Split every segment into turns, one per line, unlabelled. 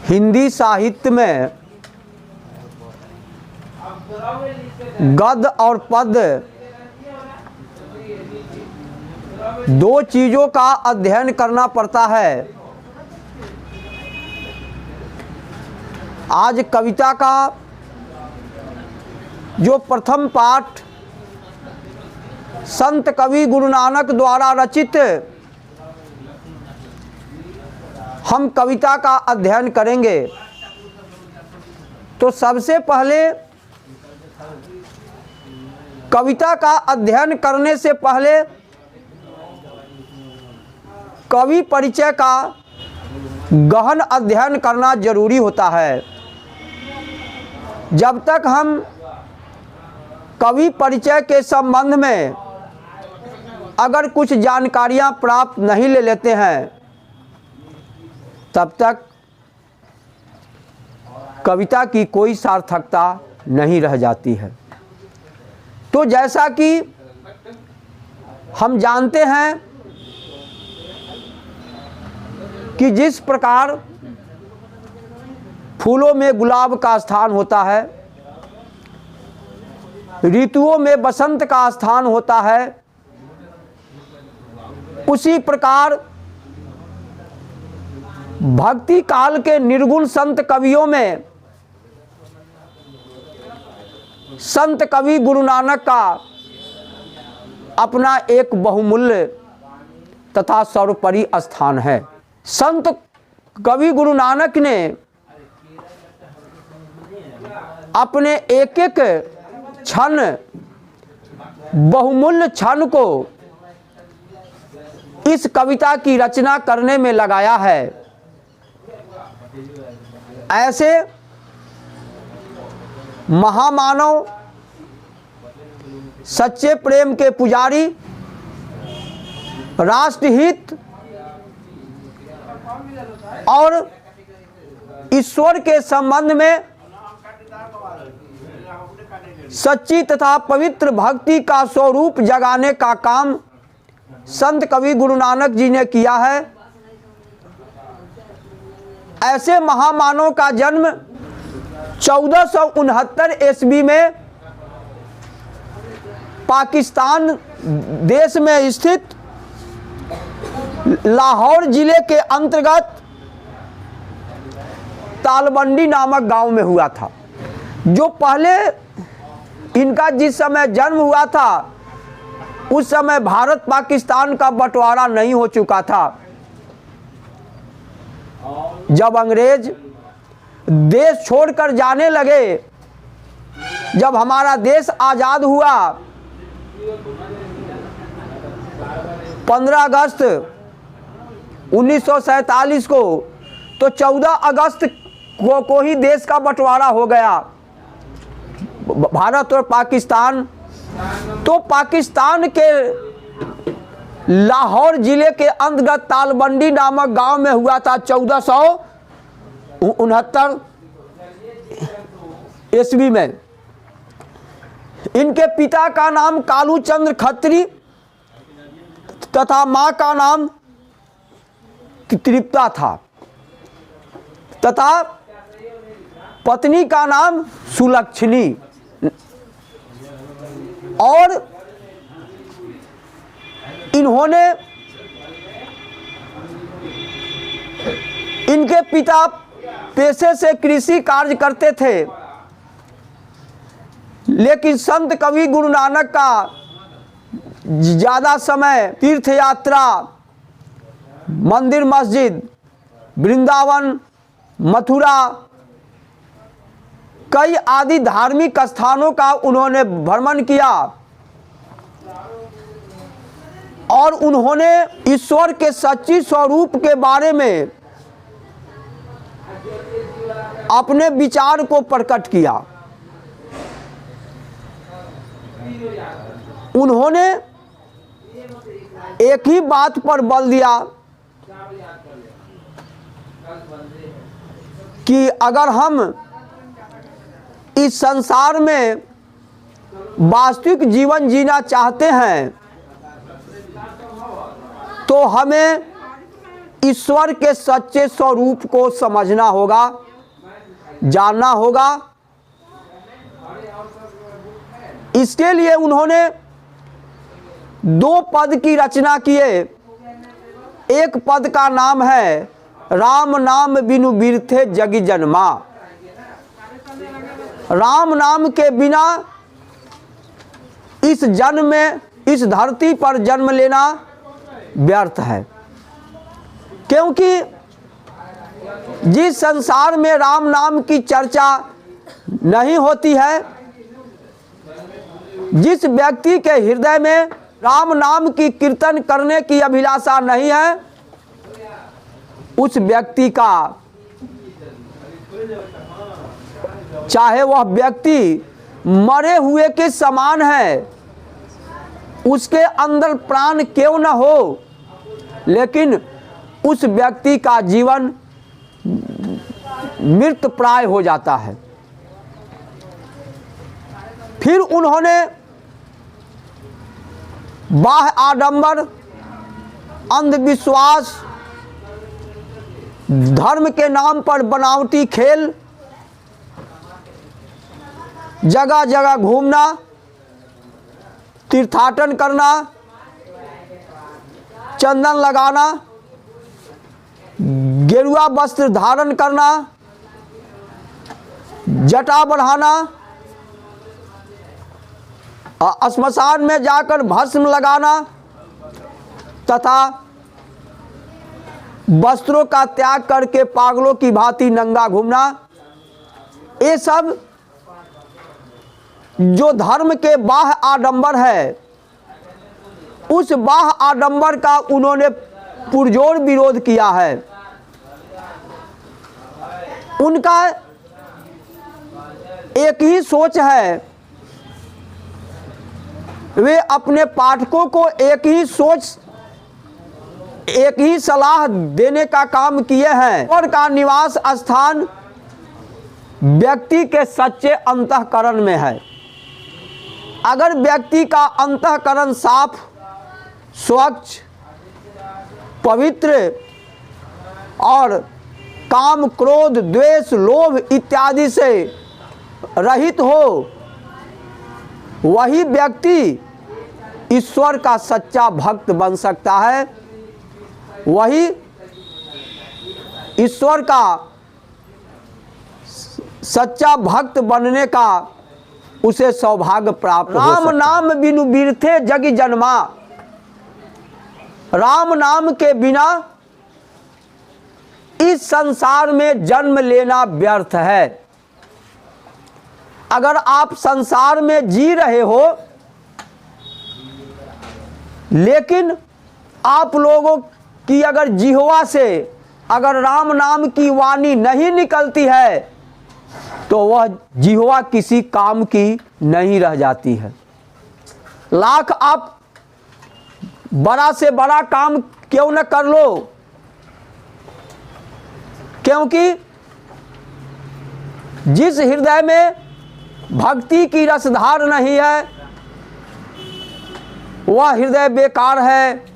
हिंदी साहित्य में गद्य और पद्य दो चीज़ों का अध्ययन करना पड़ता है। आज कविता का जो प्रथम पाठ संत कवि गुरु नानक द्वारा रचित हम कविता का अध्ययन करेंगे, तो सबसे पहले कविता का अध्ययन करने से पहले कवि परिचय का गहन अध्ययन करना जरूरी होता है। जब तक हम कवि परिचय के संबंध में अगर कुछ जानकारियां प्राप्त नहीं ले लेते हैं, तब तक कविता की कोई सार्थकता नहीं रह जाती है। तो जैसा कि हम जानते हैं कि जिस प्रकार फूलों में गुलाब का स्थान होता है, ऋतुओं में बसंत का स्थान होता है, उसी प्रकार भक्ति काल के निर्गुण संत कवियों में संत कवि गुरु नानक का अपना एक बहुमूल्य तथा सर्वोपरि स्थान है। संत कवि गुरु नानक ने अपने एक एक क्षण, बहुमूल्य क्षण को इस कविता की रचना करने में लगाया है। ऐसे महामानव, सच्चे प्रेम के पुजारी, राष्ट्रहित और ईश्वर के संबंध में सच्ची तथा पवित्र भक्ति का स्वरूप जगाने का काम संत कवि गुरु नानक जी ने किया है। ऐसे महामानव का जन्म 1469 ईस्वी में पाकिस्तान देश में स्थित लाहौर जिले के अंतर्गत तालबंडी नामक गांव में हुआ था। जो पहले इनका जिस समय जन्म हुआ था, उस समय भारत पाकिस्तान का बंटवारा नहीं हो चुका था। जब अंग्रेज देश छोड़कर जाने लगे, जब हमारा देश आज़ाद हुआ 15 अगस्त 1947 को, तो 14 अगस्त को ही देश का बंटवारा हो गया, भारत और पाकिस्तान। तो पाकिस्तान के लाहौर जिले के अंतर्गत तालबंडी नामक गांव में हुआ था 1469 ईस्वी में। इनके पिता का नाम कालू चंद्र खत्री तथा मां का नाम तृप्ता था तथा पत्नी का नाम सुलक्षणी। और इन्होंने, इनके पिता पेशे से कृषि कार्य करते थे, लेकिन संत कवि गुरु नानक का ज़्यादा समय तीर्थ यात्रा, मंदिर मस्जिद, वृंदावन, मथुरा, कई आदि धार्मिक स्थानों का उन्होंने भ्रमण किया और उन्होंने ईश्वर के सच्ची स्वरूप के बारे में अपने विचार को प्रकट किया। उन्होंने एक ही बात पर बल दिया कि अगर हम इस संसार में वास्तविक जीवन जीना चाहते हैं, तो हमें ईश्वर के सच्चे स्वरूप को समझना होगा, जानना होगा। इसके लिए उन्होंने 2 पद की रचना किए। एक पद का नाम है राम नाम बिनु बिरथे जगी जन्मा। राम नाम के बिना इस जन्म में, इस धरती पर जन्म लेना व्यर्थ है। क्योंकि जिस संसार में राम नाम की चर्चा नहीं होती है, जिस व्यक्ति के हृदय में राम नाम की कीर्तन करने की अभिलाषा नहीं है, उस व्यक्ति का, चाहे वह व्यक्ति मरे हुए के समान है, उसके अंदर प्राण क्यों न हो, लेकिन उस व्यक्ति का जीवन मृत प्राय हो जाता है। फिर उन्होंने बाह्य आडंबर, अंधविश्वास, धर्म के नाम पर बनावटी खेल, जगह जगह घूमना, तीर्थाटन करना, चंदन लगाना, गेरुआ वस्त्र धारण करना, जटा बढ़ाना, श्मशान में जाकर भस्म लगाना तथा वस्त्रों का त्याग करके पागलों की भांति नंगा घूमना, ये सब जो धर्म के बाह्य आडंबर है, उस बाह्य आडंबर का उन्होंने पुरजोर विरोध किया है। उनका एक ही सोच है, वे अपने पाठकों को एक ही सोच, एक ही सलाह देने का काम किए हैं। और का निवास स्थान व्यक्ति के सच्चे अंतःकरण में है। अगर व्यक्ति का अंतःकरण साफ, स्वच्छ, पवित्र और काम, क्रोध, द्वेष, लोभ इत्यादि से रहित हो, वही व्यक्ति ईश्वर का सच्चा भक्त बन सकता है। वही ईश्वर का सच्चा भक्त बनने का उसे सौभाग्य प्राप्त हो सकता है। राम नाम बिनु बिरथे जग जन्मा। राम नाम के बिना इस संसार में जन्म लेना व्यर्थ है। अगर आप संसार में जी रहे हो, लेकिन आप लोगों की अगर जिह्वा से अगर राम नाम की वाणी नहीं निकलती है, तो वह जिह्वा किसी काम की नहीं रह जाती है। लाख आप बड़ा से बड़ा काम क्यों न कर लो, क्योंकि जिस हृदय में भक्ति की रसधार नहीं है, वह हृदय बेकार है।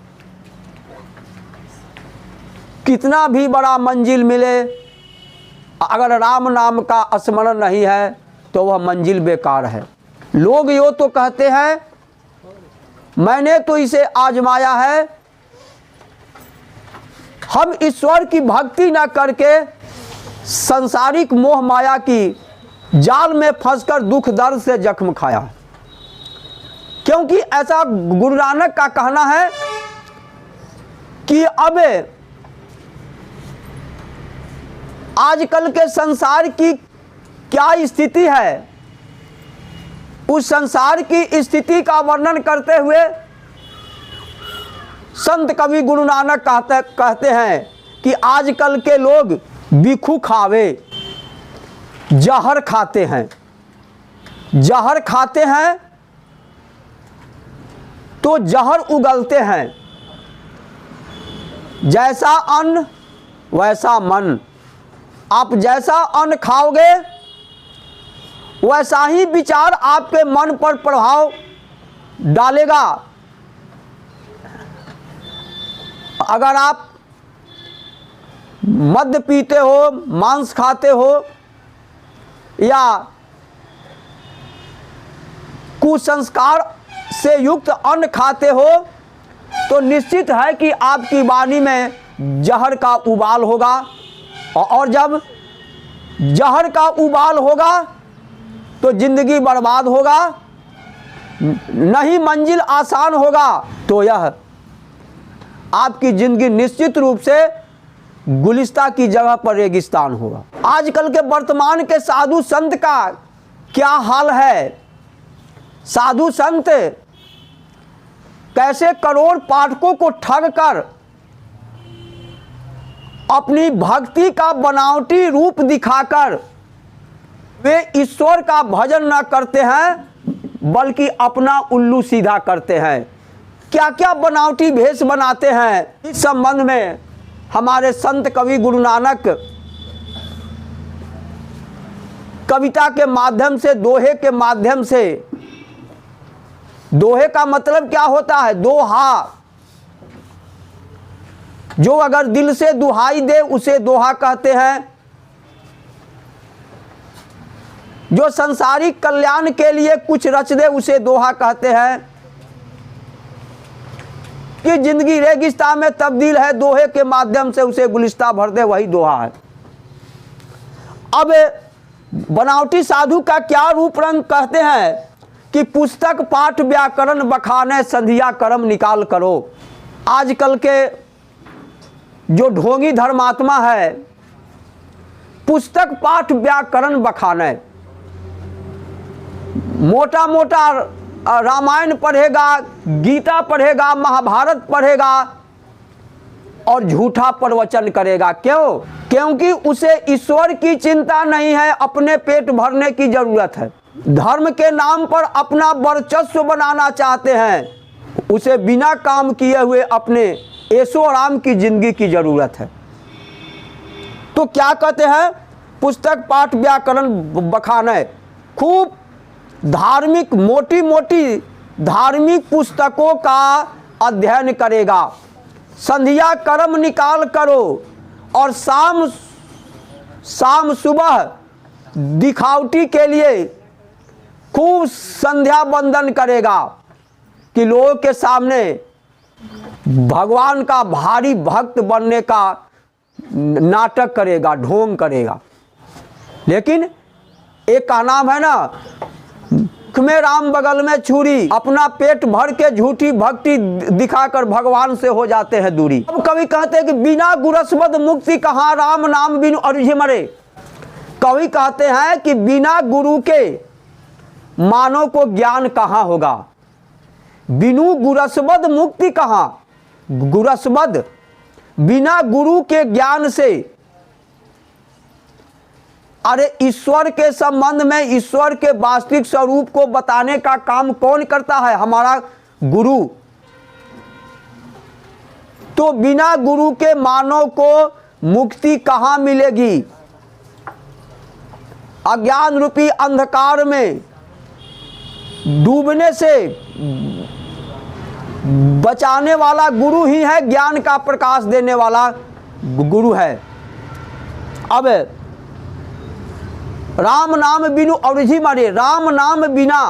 कितना भी बड़ा मंजिल मिले, अगर राम नाम का स्मरण नहीं है तो वह मंजिल बेकार है। लोग यो तो कहते हैं मैंने तो इसे आजमाया है, हम ईश्वर की भक्ति ना करके सांसारिक मोह माया की जाल में फंसकर दुख दर्द से जख्म खाया। क्योंकि ऐसा गुरु नानक का कहना है कि अब आजकल के संसार की क्या स्थिति है, उस संसार की स्थिति का वर्णन करते हुए संत कवि गुरु नानक कहते हैं कि आजकल के लोग बिखू खावे, जहर खाते हैं। जहर खाते हैं तो जहर उगलते हैं। जैसा अन्न वैसा मन। आप जैसा अन्न खाओगे वैसा ही विचार आपके मन पर प्रभाव डालेगा। अगर आप मद्य पीते हो, मांस खाते हो या कुसंस्कार से युक्त अन्न खाते हो, तो निश्चित है कि आपकी वाणी में जहर का उबाल होगा। और जब जहर का उबाल होगा तो जिंदगी बर्बाद होगा, नहीं मंजिल आसान होगा। तो यह आपकी जिंदगी निश्चित रूप से गुलिस्ता की जगह पर रेगिस्तान होगा। आजकल के वर्तमान के साधु संत का क्या हाल है? साधु संत कैसे करोड़ पाठकों को ठग कर अपनी भक्ति का बनावटी रूप दिखाकर वे ईश्वर का भजन न करते हैं बल्कि अपना उल्लू सीधा करते हैं। क्या क्या बनावटी भेष बनाते हैं, इस संबंध में हमारे संत कवि गुरु नानक कविता के माध्यम से, दोहे के माध्यम से, दोहे का मतलब क्या होता है? दोहा। जो अगर दिल से दुहाई दे उसे दोहा कहते हैं। जो संसारिक कल्याण के लिए कुछ रच दे उसे दोहा कहते हैं। कि जिंदगी रेगिस्तान में तब्दील है, दोहे के माध्यम से उसे गुलिस्ता भर दे, वही दोहा है। अब बनावटी साधु का क्या रूप रंग कहते हैं कि पुस्तक पाठ व्याकरण बखाने संधिया कर्म निकाल करो। आजकल के जो ढोंगी धर्मात्मा है, पुस्तक पाठ व्याकरण बखाने, मोटा मोटा रामायण पढ़ेगा, गीता पढ़ेगा, महाभारत पढ़ेगा और झूठा प्रवचन करेगा। क्यों? क्योंकि उसे ईश्वर की चिंता नहीं है, अपने पेट भरने की जरूरत है। धर्म के नाम पर अपना वर्चस्व बनाना चाहते हैं, उसे बिना काम किए हुए अपने ऐशो आराम की जिंदगी की जरूरत है। तो क्या कहते हैं? पुस्तक पाठ व्याकरण बखाने, खूब धार्मिक, मोटी मोटी धार्मिक पुस्तकों का अध्ययन करेगा, संध्या कर्म निकाल करो और शाम सुबह दिखावटी के लिए खूब संध्या बंदन करेगा कि लोगों के सामने भगवान का भारी भक्त बनने का नाटक करेगा, ढोंग करेगा। लेकिन एक का नाम है ना, में राम बगल में छुरी, अपना पेट भर के झूठी भक्ति दिखाकर भगवान से हो जाते हैं दूरी। अब कवि कहते हैं कि बिना गुरस्वद मुक्ति कहाँ, राम नाम बिनु अरुझि मरे। कवि कहते हैं कि बिना गुरु के मानव को ज्ञान कहाँ होगा, बिनु गुरस्वद मुक्ति कहाँ। गुरस्वद, बिना गुरु के ज्ञान से, अरे ईश्वर के संबंध में, ईश्वर के वास्तविक स्वरूप को बताने का काम कौन करता है? हमारा गुरु। तो बिना गुरु के मानव को मुक्ति कहाँ मिलेगी? अज्ञान रूपी अंधकार में डूबने से बचाने वाला गुरु ही है, ज्ञान का प्रकाश देने वाला गुरु है। अब राम नाम बिनु अरुझि मरे, राम नाम बिना,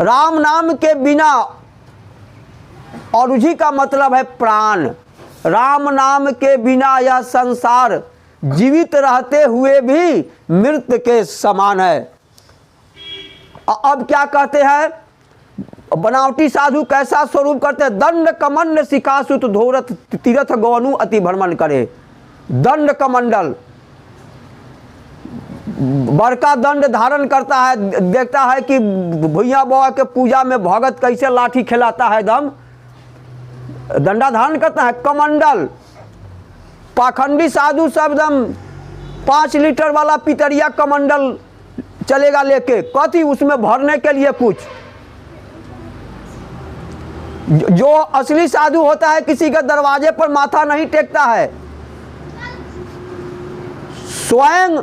राम नाम के बिना, अरुझि का मतलब है प्राण। राम नाम के बिना यह संसार जीवित रहते हुए भी मृत के समान है। अब क्या कहते हैं? बनावटी साधु कैसा स्वरूप करते हैं? दंड कमंड शिकासुत धोरथ तीर्थ गौनु अति भ्रमण करे। दंड कमंडल, बड़का दंड धारण करता है, देखता है कि भैया बाबा के पूजा में भगत कैसे लाठी खिलाता है, दम दंडा धारण करता है। कमंडल, पाखंडी साधु सब दम 5 लीटर वाला पितरिया कमंडल चलेगा लेके, कथी उसमें भरने के लिए कुछ। जो असली साधु होता है किसी के दरवाजे पर माथा नहीं टेकता है, स्वयं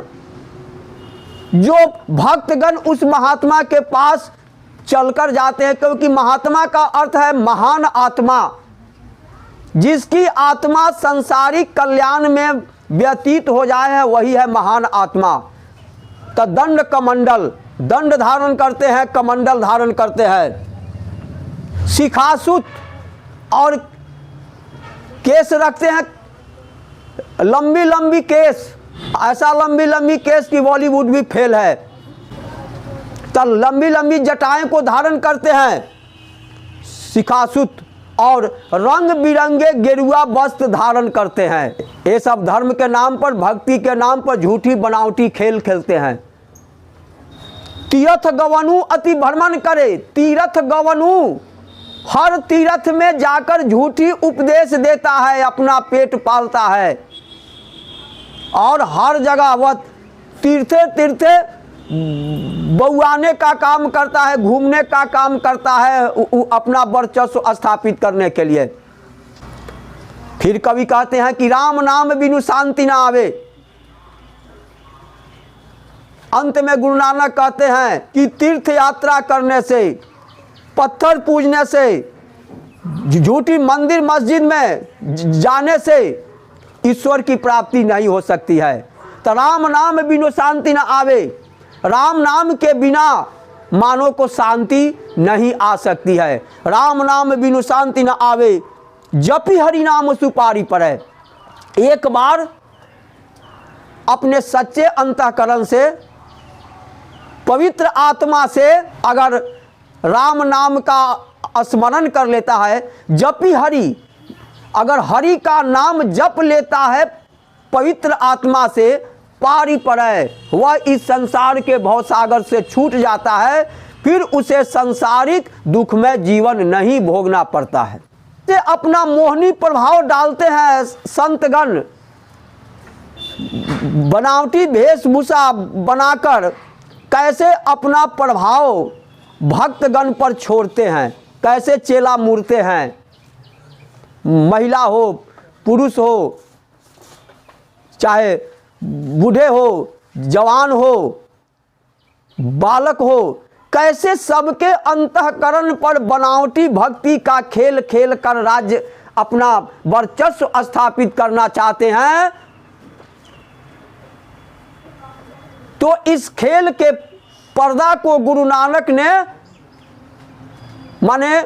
जो भक्तगण उस महात्मा के पास चलकर जाते हैं, क्योंकि महात्मा का अर्थ है महान आत्मा। जिसकी आत्मा सांसारिक कल्याण में व्यतीत हो जाए है वही है महान आत्मा। तो दंड कमंडल, दंड धारण करते हैं, कमंडल धारण करते हैं, शिखासुत और केस रखते हैं, लंबी लंबी केस, ऐसा लंबी लंबी केस कि बॉलीवुड भी फेल है। तो लंबी लंबी जटाएं को धारण करते हैं शिखासुत, और रंग बिरंगे गेरुआ वस्त्र धारण करते हैं। ये सब धर्म के नाम पर, भक्ति के नाम पर झूठी बनावटी खेल खेलते हैं। तीर्थ गवनु अति भ्रमण करे, तीर्थ गवनु हर तीर्थ में जाकर झूठी उपदेश देता है, अपना पेट पालता है, और हर जगह वह तीर्थे तीर्थे बउआने का काम करता है, घूमने का काम करता है, अपना वर्चस्व स्थापित करने के लिए। फिर कवि कहते हैं कि राम नाम बिनु शांति ना आवे। अंत में गुरु नानक कहते हैं कि तीर्थ यात्रा करने से, पत्थर पूजने से, झूठी मंदिर मस्जिद में जाने से ईश्वर की प्राप्ति नहीं हो सकती है। तो राम नाम बिनु शांति ना आवे, राम नाम के बिना मानव को शांति नहीं आ सकती है। राम नाम बिनु शांति न आवे, जपि हरि नाम सुपारी पड़े। एक बार अपने सच्चे अंतःकरण से, पवित्र आत्मा से अगर राम नाम का स्मरण कर लेता है, जपि हरि, अगर हरि का नाम जप लेता है पवित्र आत्मा से, पारी पड़े, वह इस संसार के भवसागर से छूट जाता है, फिर उसे सांसारिक दुख में जीवन नहीं भोगना पड़ता है। से अपना मोहनी प्रभाव डालते हैं संतगण, बनावटी वेशभूषा बनाकर कैसे अपना प्रभाव भक्तगण पर छोड़ते हैं, कैसे चेला मूरते हैं। महिला हो, पुरुष हो, चाहे बूढ़े हो, जवान हो, बालक हो, कैसे सबके अंतःकरण पर बनावटी भक्ति का खेल खेल कर राज्य अपना वर्चस्व स्थापित करना चाहते हैं। तो इस खेल के पर्दा को गुरु नानक ने, माने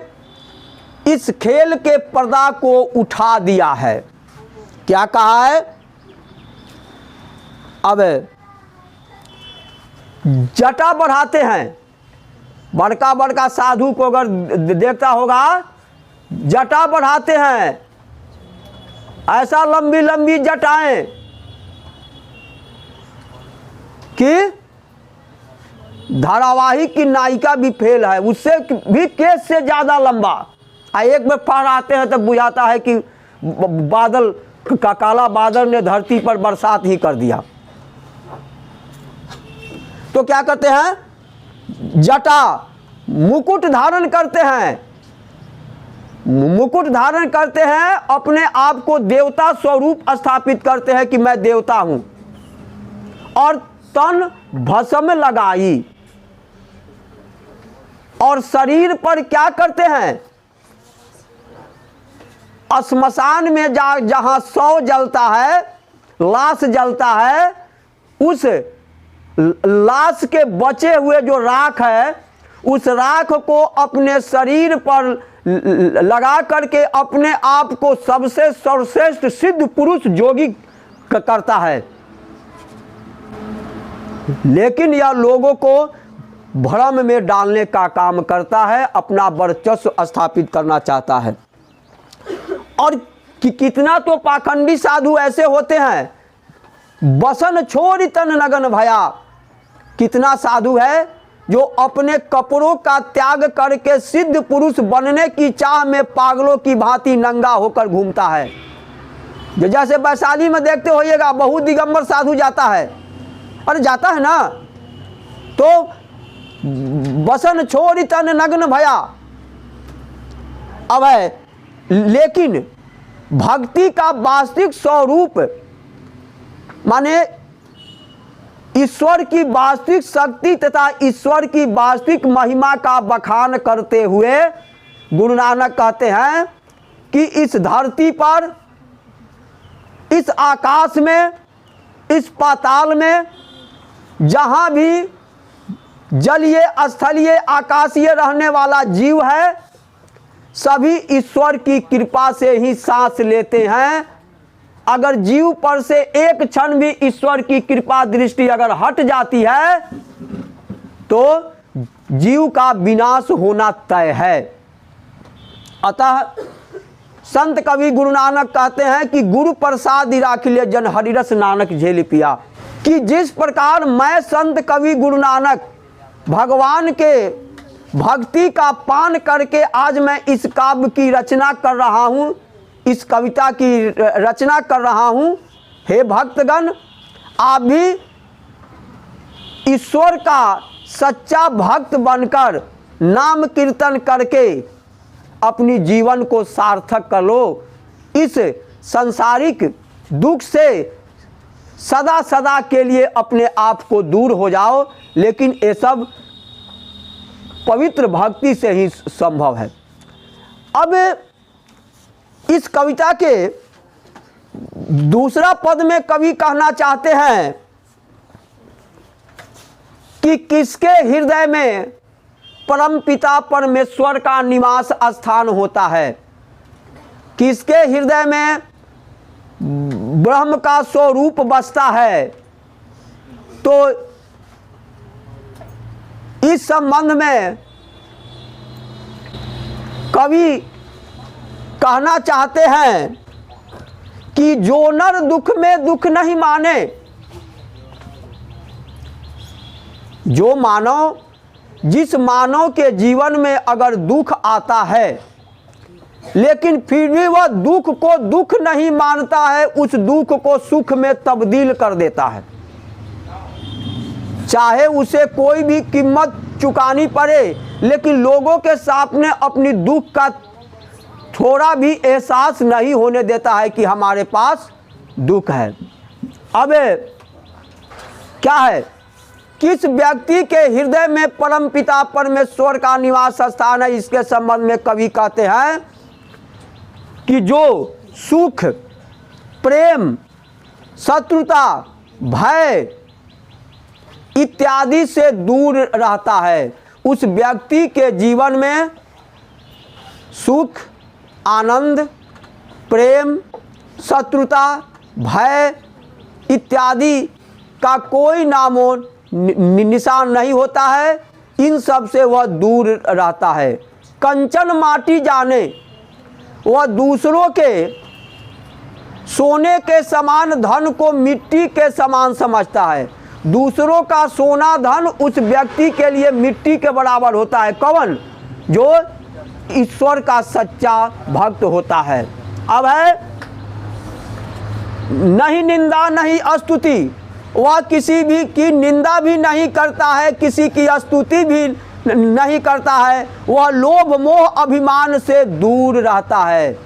इस खेल के पर्दा को उठा दिया है। क्या कहा है? अब जटा बढ़ाते हैं, बड़का बड़का साधु को अगर देखता होगा, जटा बढ़ाते हैं, ऐसा लंबी लंबी जटाएं कि धारावाहिक की नायिका भी फेल है, उससे भी केस से ज़्यादा लंबा। एक में फहराते हैं तो बुझाता है कि बादल का काला बादल ने धरती पर बरसात ही कर दिया। तो क्या करते हैं? जटा, मुकुट धारण करते हैं, मुकुट धारण करते हैं, अपने आप को देवता स्वरूप स्थापित करते हैं कि मैं देवता हूं, और तन भस्म लगाई, और शरीर पर क्या करते हैं? श्मशान में जहां शव जलता है, लाश जलता है, उस लाश के बचे हुए जो राख है, उस राख को अपने शरीर पर लगा करके अपने आप को सबसे सर्वश्रेष्ठ सिद्ध पुरुष योगी करता है। लेकिन यह लोगों को भ्रम में डालने का काम करता है, अपना वर्चस्व स्थापित करना चाहता है। और कितना तो पाखंडी साधु ऐसे होते हैं, बसन छोड़ तन नगन भया। कितना साधु है जो अपने कपड़ों का त्याग करके सिद्ध पुरुष बनने की चाह में पागलों की भांति नंगा होकर घूमता है। जैसे वैशाली में देखते होइएगा, बहुत दिगंबर साधु जाता है, अरे जाता है ना, तो बसन छोड़ तन नग्न भया। अब है, लेकिन भक्ति का वास्तविक स्वरूप, माने ईश्वर की वास्तविक शक्ति तथा ईश्वर की वास्तविक महिमा का बखान करते हुए गुरु नानक कहते हैं कि इस धरती पर, इस आकाश में, इस पाताल में, जहाँ भी जलीय, स्थलीय, आकाशीय रहने वाला जीव है, सभी ईश्वर की कृपा से ही सांस लेते हैं। अगर जीव पर से एक क्षण भी ईश्वर की कृपा दृष्टि अगर हट जाती है तो जीव का विनाश होना तय है। अतः संत कवि गुरु नानक कहते हैं कि गुरु प्रसाद राख ले जन हरिरस नानक झेल पिया, कि जिस प्रकार मैं संत कवि गुरु नानक भगवान के भक्ति का पान करके आज मैं इस काव्य की रचना कर रहा हूँ, इस कविता की रचना कर रहा हूँ, हे भक्तगण आप भी ईश्वर का सच्चा भक्त बनकर नाम कीर्तन करके अपनी जीवन को सार्थक कर लो। इस सांसारिक दुख से सदा सदा के लिए अपने आप को दूर हो जाओ, लेकिन ये सब पवित्र भक्ति से ही संभव है। अब इस कविता के दूसरा पद में कवि कहना चाहते हैं कि किसके हृदय में परम पिता परमेश्वर का निवास स्थान होता है, किसके हृदय में ब्रह्म का स्वरूप बसता है। तो इस संबंध में कवि कहना चाहते हैं कि जो नर दुख में दुख नहीं माने, जो मानव, जिस मानव के जीवन में अगर दुख आता है लेकिन फिर भी वह दुख को दुख नहीं मानता है, उस दुख को सुख में तब्दील कर देता है, चाहे उसे कोई भी कीमत चुकानी पड़े, लेकिन लोगों के सामने अपनी दुख का थोड़ा भी एहसास नहीं होने देता है कि हमारे पास दुख है। अब क्या है, किस व्यक्ति के हृदय में परम पिता परमेश्वर का निवास स्थान है, इसके संबंध में कवि कहते हैं कि जो सुख, प्रेम, शत्रुता, भय इत्यादि से दूर रहता है, उस व्यक्ति के जीवन में सुख, आनंद, प्रेम, शत्रुता, भय इत्यादि का कोई नामो निशान नहीं होता है, इन सब से वह दूर रहता है। कंचन माटी जाने, वह दूसरों के सोने के समान धन को मिट्टी के समान समझता है। दूसरों का सोना धन उस व्यक्ति के लिए मिट्टी के बराबर होता है। कौन? जो ईश्वर का सच्चा भक्त होता है। अब है नहीं निंदा नहीं स्तुति, वह किसी भी की निंदा भी नहीं करता है, किसी की स्तुति भी नहीं करता है, वह लोभ मोह अभिमान से दूर रहता है।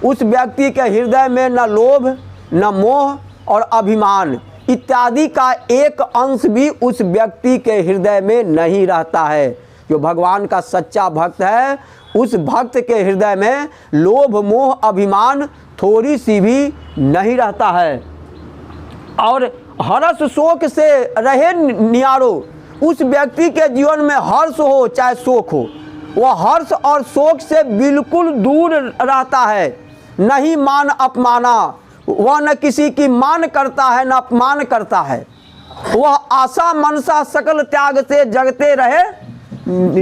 उस व्यक्ति के हृदय में न लोभ, न मोह और अभिमान इत्यादि का एक अंश भी उस व्यक्ति के हृदय में नहीं रहता है। जो भगवान का सच्चा भक्त है, उस भक्त के हृदय में लोभ मोह अभिमान थोड़ी सी भी नहीं रहता है। और हर्ष शोक से रहे नियारो, उस व्यक्ति के जीवन में हर्ष हो चाहे शोक हो, वह हर्ष और शोक से बिल्कुल दूर रहता है। नहीं मान अपमाना, वह न किसी की मान करता है न अपमान करता है। वह आशा मनसा सकल त्याग से जगते रहे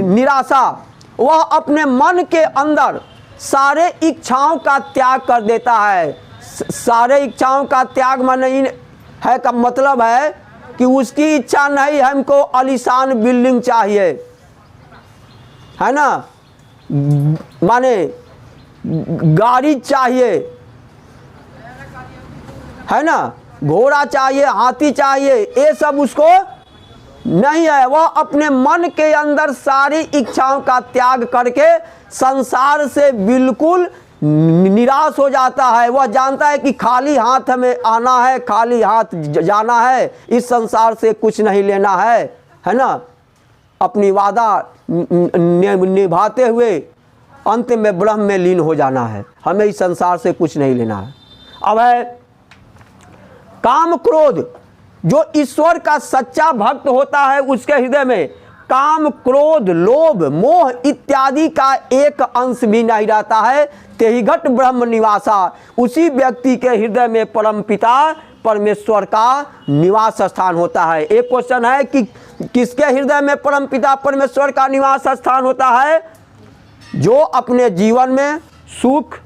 निराशा। वह अपने मन के अंदर सारे इच्छाओं का त्याग कर देता है। सारे इच्छाओं का त्याग माने है का मतलब है कि उसकी इच्छा नहीं, हमको आलीशान बिल्डिंग चाहिए, है ना, माने गाड़ी चाहिए, है ना, घोड़ा चाहिए, हाथी चाहिए, ये सब उसको नहीं है। वह अपने मन के अंदर सारी इच्छाओं का त्याग करके संसार से बिल्कुल निराश हो जाता है। वह जानता है कि खाली हाथ हमें आना है, खाली हाथ जाना है, इस संसार से कुछ नहीं लेना है ना। अपनी वादा निभाते हुए अंत में ब्रह्म में लीन हो जाना है, हमें इस संसार से कुछ नहीं लेना है। अब है काम क्रोध, जो ईश्वर का सच्चा भक्त होता है उसके हृदय में काम क्रोध लोभ मोह इत्यादि का एक अंश भी नहीं रहता है। तेहिघट ब्रह्म निवासा, उसी व्यक्ति के हृदय में परमपिता परमेश्वर का निवास स्थान होता है। एक क्वेश्चन है कि किसके हृदय में परमपिता परमेश्वर का निवास स्थान होता है? जो अपने जीवन में सुख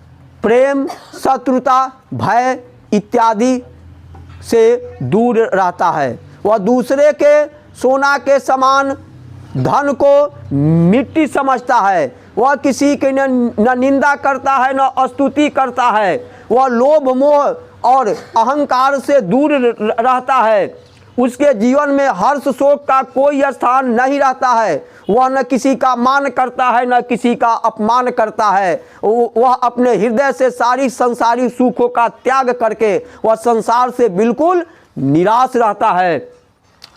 प्रेम शत्रुता भय इत्यादि से दूर रहता है। वह दूसरे के सोना के समान धन को मिट्टी समझता है। वह किसी की न निंदा करता है न स्तुति करता है। वह लोभ मोह और अहंकार से दूर रहता है। उसके जीवन में हर्ष शोक का कोई स्थान नहीं रहता है। वह न किसी का मान करता है न किसी का अपमान करता है। वह अपने हृदय से सारी संसारी सुखों का त्याग करके वह संसार से बिल्कुल निराश रहता है।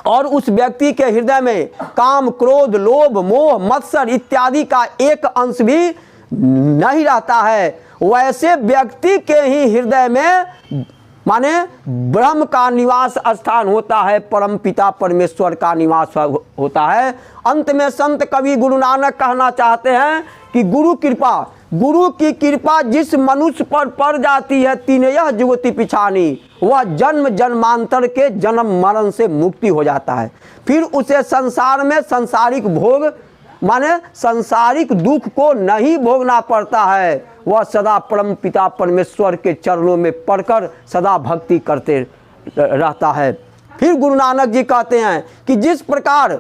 और उस व्यक्ति के हृदय में काम क्रोध लोभ मोह मत्सर इत्यादि का एक अंश भी नहीं रहता है। वैसे व्यक्ति के ही हृदय में माने ब्रह्म का निवास स्थान होता है, परमपिता परमेश्वर का निवास होता है। अंत में संत कवि गुरु नानक कहना चाहते हैं कि गुरु की कृपा जिस मनुष्य पर पड़ जाती है तीन यह जुगति पिछानी, वह जन्म जन्मांतर के जन्म मरण से मुक्ति हो जाता है। फिर उसे संसार में सांसारिक भोग माने सांसारिक दुख को नहीं भोगना पड़ता है। वह सदा परम पिता परमेश्वर के चरणों में पड़कर सदा भक्ति करते रहता है। फिर गुरु नानक जी कहते हैं कि जिस प्रकार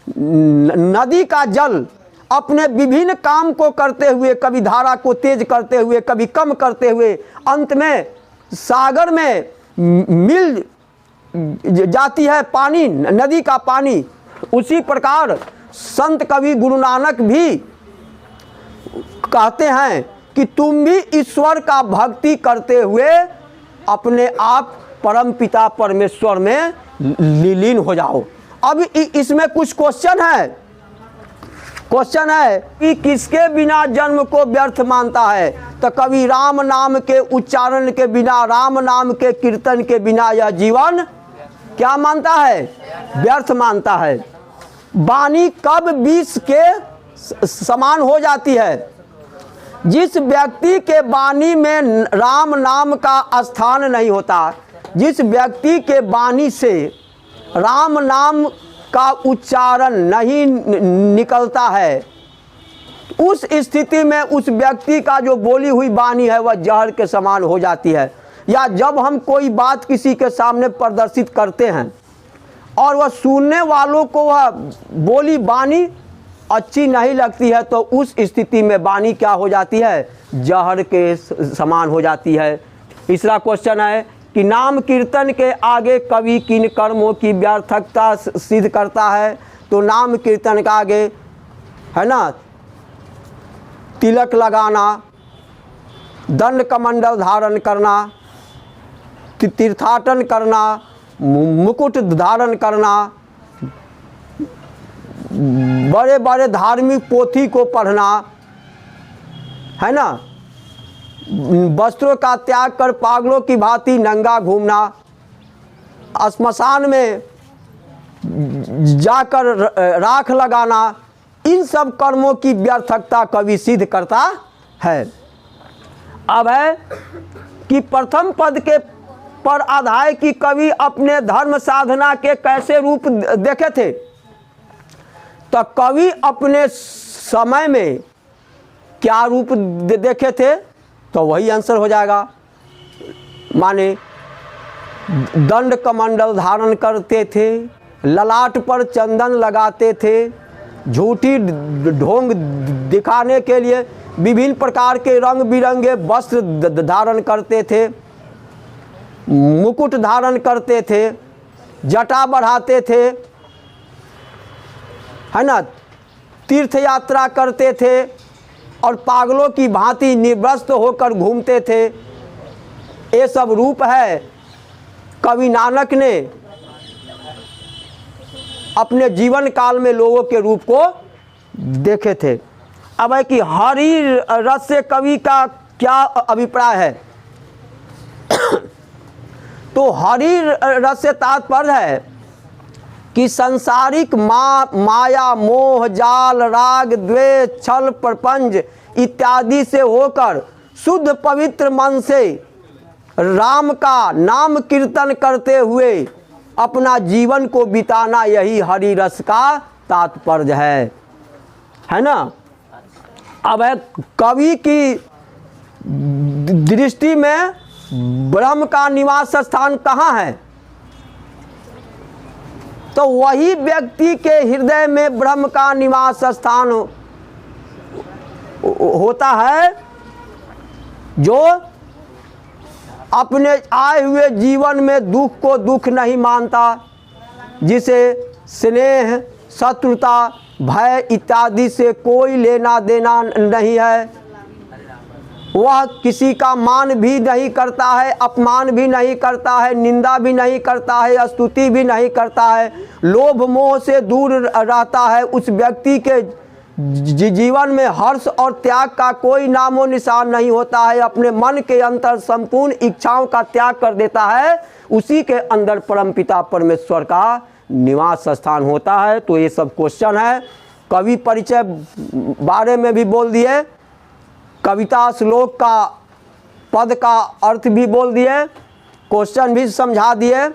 नदी का जल अपने विभिन्न काम को करते हुए, कभी धारा को तेज करते हुए कभी कम करते हुए अंत में सागर में मिल जाती है पानी, नदी का पानी, उसी प्रकार संत कवि गुरु नानक भी कहते हैं कि तुम भी ईश्वर का भक्ति करते हुए अपने आप परम पिता परमेश्वर में लीन हो जाओ। अब इसमें कुछ क्वेश्चन है कि किसके बिना जन्म को व्यर्थ मानता है? तो कभी राम नाम के उच्चारण के बिना, राम नाम के कीर्तन के बिना यह जीवन क्या मानता है? व्यर्थ मानता है। वाणी कब विष के समान हो जाती है? जिस व्यक्ति के वाणी में राम नाम का स्थान नहीं होता, जिस व्यक्ति के वाणी से राम नाम का उच्चारण नहीं निकलता है, उस स्थिति में उस व्यक्ति का जो बोली हुई वाणी है वह जहर के समान हो जाती है। या जब हम कोई बात किसी के सामने प्रदर्शित करते हैं और वह सुनने वालों को वह बोली वाणी अच्छी नहीं लगती है, तो उस स्थिति में वाणी क्या हो जाती है? जहर के समान हो जाती है। तीसरा क्वेश्चन है कि नाम कीर्तन के आगे कवि किन कर्मों की व्यर्थकता सिद्ध करता है? तो नाम कीर्तन के आगे है ना, तिलक लगाना, दंड कमंडल धारण करना, तीर्थाटन करना, मुकुट धारण करना, बड़े बड़े धार्मिक पोथी को पढ़ना, है ना, वस्त्रों का त्याग कर पागलों की भांति नंगा घूमना, श्मशान में जाकर राख लगाना, इन सब कर्मों की व्यर्थकता कवि सिद्ध करता है। अब है कि प्रथम पद के पर आधार की कवि अपने धर्म साधना के कैसे रूप देखे थे? तो कवि अपने समय में क्या रूप देखे थे? तो वही आंसर हो जाएगा। माने दंड कमंडल धारण करते थे, ललाट पर चंदन लगाते थे, झूठी ढोंग दिखाने के लिए विभिन्न प्रकार के रंग बिरंगे वस्त्र धारण करते थे, मुकुट धारण करते थे, जटा बढ़ाते थे, है ना, तीर्थ यात्रा करते थे और पागलों की भांति निर्वस्त्र होकर घूमते थे। ये सब रूप है कवि नानक ने अपने जीवन काल में लोगों के रूप को देखे थे। अब है कि हरि रस से कवि का क्या अभिप्राय है। तो हरि रस से तात्पर्य है कि सांसारिक माया मोह जाल राग द्वेष छल प्रपंच इत्यादि से होकर शुद्ध पवित्र मन से राम का नाम कीर्तन करते हुए अपना जीवन को बिताना, यही हरि रस का तात्पर्य है ना। अब है कवि की दृष्टि में ब्रह्म का निवास स्थान कहाँ है, तो वही व्यक्ति के हृदय में ब्रह्म का निवास स्थान होता है जो अपने आए हुए जीवन में दुख को दुख नहीं मानता, जिसे स्नेह शत्रुता भय इत्यादि से कोई लेना देना नहीं है। वह किसी का मान भी नहीं करता है, अपमान भी नहीं करता है, निंदा भी नहीं करता है, स्तुति भी नहीं करता है, लोभ मोह से दूर रहता है। उस व्यक्ति के जीवन में हर्ष और त्याग का कोई नामो निशान नहीं होता है। अपने मन के अंदर संपूर्ण इच्छाओं का त्याग कर देता है, उसी के अंदर परमपिता परमेश्वर का निवास स्थान होता है। तो ये सब क्वेश्चन है। कवि परिचय बारे में भी बोल दिए, कविता श्लोक का पद का अर्थ भी बोल दिए, क्वेश्चन भी समझा दिए।